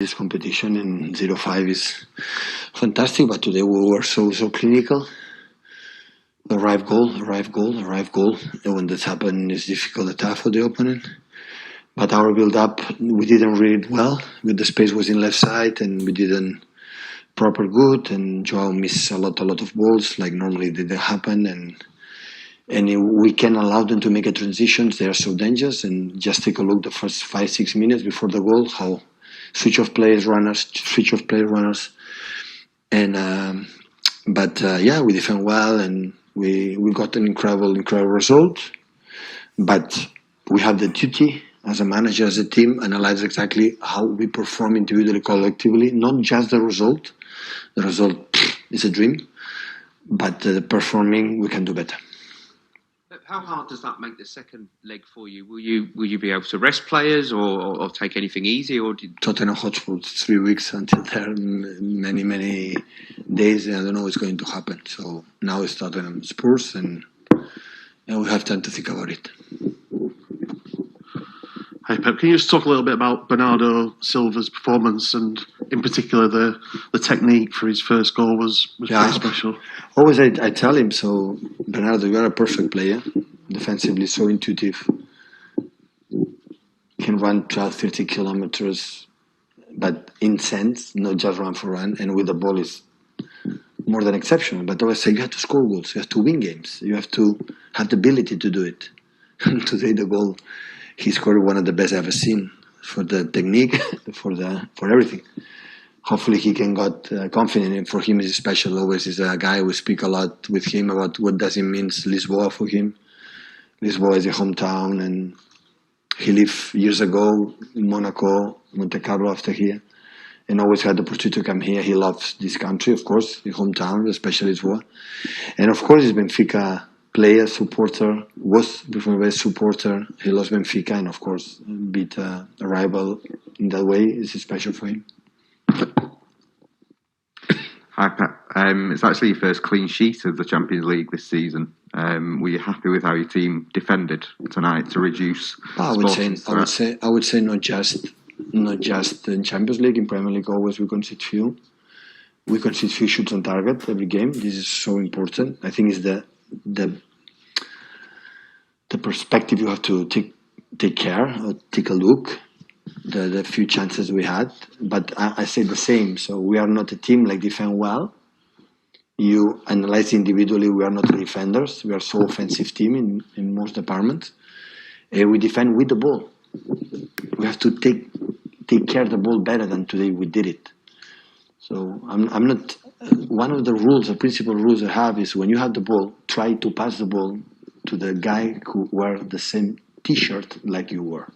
this competition, and 0-5 is fantastic. But today we were so clinical. Arrive goal, arrive goal, arrive goal. And when this happens, it's difficult attack for the opponent. But our build-up, we didn't read it well. With the space was in left side, and we didn't proper good. And Joao missed a lot of balls, like normally didn't happen. And we can allow them to make a transitions. They are so dangerous. And just take a look the first 5-6 minutes before the goal, how switch of players, runners. And yeah, we defend well, and we got an incredible result. But we have the duty as a manager, as a team, analyze exactly how we perform individually, collectively, not just the result. The result is a dream, but performing, we can do better. How hard does that make the second leg for you? Will you be able to rest players or take anything easy? Or Tottenham Hotspur, 3 weeks until there, many days. I don't know what's going to happen. So now it's Tottenham Spurs, and we have time to think about it. Hi Pep, can you just talk a little bit about Bernardo Silva's performance, and in particular the technique for his first goal was pretty special. Always I tell him, so Bernardo, you are a perfect player, defensively so intuitive, can run 12-30 kilometers, but in sense, not just run for run, and with the ball is more than exceptional. But I always say you have to score goals, you have to win games, you have to have the ability to do it. And today the goal, he scored one of the best I've ever seen, for the technique, for everything. Hopefully he can got confident, and for him is special. Always is a guy we speak a lot with him about what does it mean Lisboa for him. Lisboa is a hometown, and he lived years ago in Monaco, Monte Carlo after here, and always had the opportunity to come here. He loves this country, of course, his hometown, especially Lisboa. And of course he's Benfica player, supporter, was before a supporter. He loves Benfica, and of course beat a rival in that way is special for him. Hi Pep, it's actually your first clean sheet of the Champions League this season. Were you happy with how your team defended tonight to reduce? I would say not just in Champions League, in Premier League always we concede few shots on target every game. This is so important. I think it's the perspective you have to take care or take a look. The few chances we had, but I say the same. So we are not a team like defend well. You analyze individually, we are not defenders. We are so offensive team in most departments. We defend with the ball. We have to take care of the ball better than today we did it. So I'm not. One of the rules, the principal rules I have is when you have the ball, try to pass the ball to the guy who wear the same T-shirt like you were.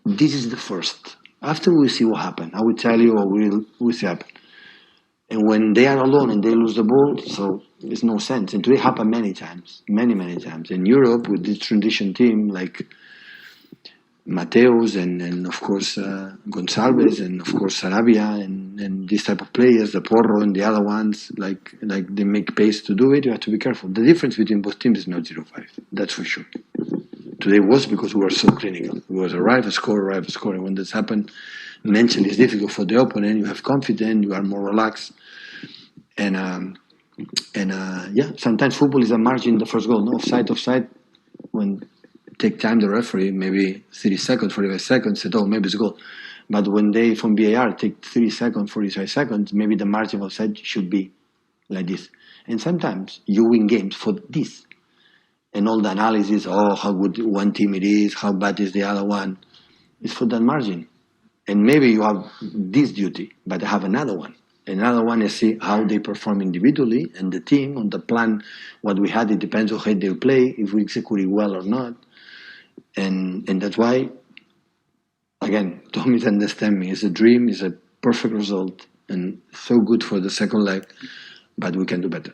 This is the first. After we see what happens, I will tell you what we'll see happen. And when they are alone and they lose the ball, so it's no sense. And today happened many times. In Europe with this transition team like Mateus and of course Gonçalves and of course Sarabia and this type of players, the Porro and the other ones, like they make pace to do it. You have to be careful. The difference between both teams is not 0-5. That's for sure. Today was because we were so clinical. We was arrive, score. And when this happened, mentally it's difficult for the opponent. You have confidence, you are more relaxed. And sometimes football is a margin, the first goal. No, offside. When take time, the referee, maybe 30 seconds, 45 seconds, said, oh, maybe it's a goal. But when they, from VAR, take 30 seconds, 45 seconds, maybe the margin of offside should be like this. And sometimes you win games for this. And all the analysis, how good one team it is, how bad is the other one, is for that margin. And maybe you have this duty, but I have another one. Another one is see how they perform individually and the team on the plan. What we had, it depends on how they play, if we execute it well or not. And that's why, again, don't misunderstand me. It's a dream, it's a perfect result, and so good for the second leg, but we can do better.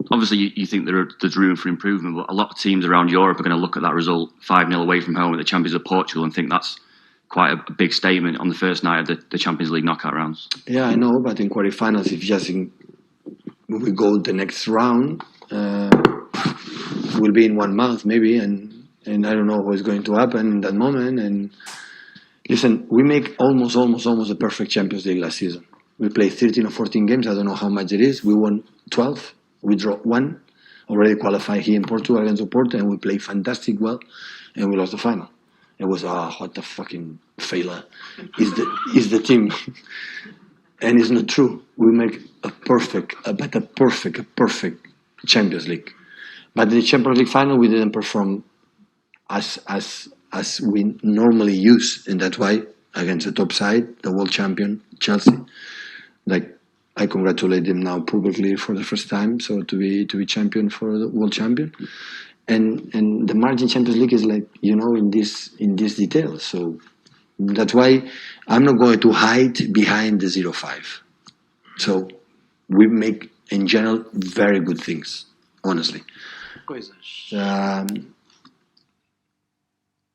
Obviously, you think there's room for improvement, but a lot of teams around Europe are going to look at that result 5-0 away from home at the Champions of Portugal and think that's quite a big statement on the first night of the Champions League knockout rounds. Yeah, I know, but in quarterfinals, if we go the next round, we'll be in 1 month maybe, and I don't know what's going to happen in that moment, and Listen, we make almost a perfect Champions League last season. We played 13 or 14 games. I don't know how much it is. We won 12. We drew 1. Already qualified here in Portugal against Oporto, and we played fantastic well, and we lost the final. It was what a fucking failure is the team, and it's not true. We make a perfect Champions League, but in the Champions League final we didn't perform as we normally use, and that's why against the top side, the world champion Chelsea, like. I congratulate them now publicly for the first time. So to be champion for the world champion, and the margin Champions League is like in this detail. So that's why I'm not going to hide behind the 0-5. So we make in general very good things, honestly.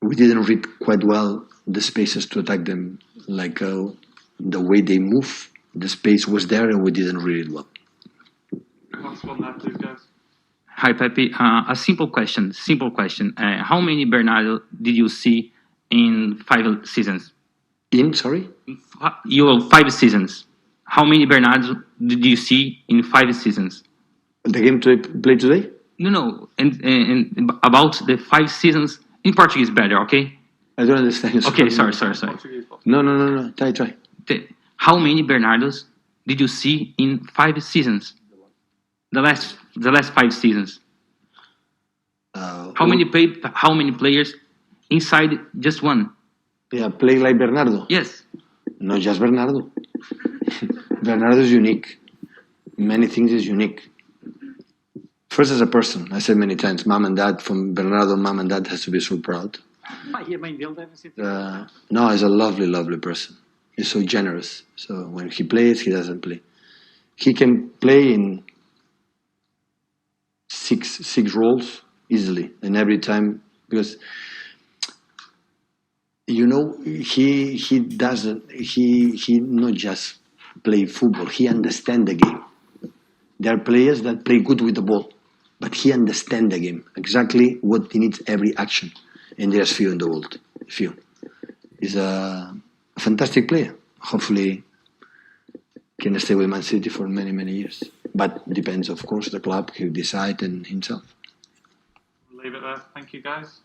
We didn't read quite well the spaces to attack them, like the way they move. The space was there and we didn't read it well. Last one there, please, guys. Hi, Pepe. A simple question. How many Bernardo did you see in 5 seasons? Sorry? 5 seasons. How many Bernardo did you see in 5 seasons? The game to play today? No. And about the 5 seasons in Portuguese better, okay? I don't understand. Okay, sorry. No. Try. How many Bernardos did you see in 5 seasons? The last 5 seasons. How many players inside just one? Yeah, play like Bernardo. Yes. Not just Bernardo. Bernardo is unique. Many things is unique. First, as a person, I said many times, mom and dad from Bernardo, mom and dad has to be so proud. No, he's a lovely person. He's so generous. So when he plays, he doesn't play. He can play in six roles easily, and every time, because he not just play football. He understands the game. There are players that play good with the ball, but he understands the game exactly what he needs every action. And there's few in the world. Few. He's a fantastic player. Hopefully can stay with Man City for many years. But depends, of course, the club, he decide and himself. We'll leave it there. Thank you, guys.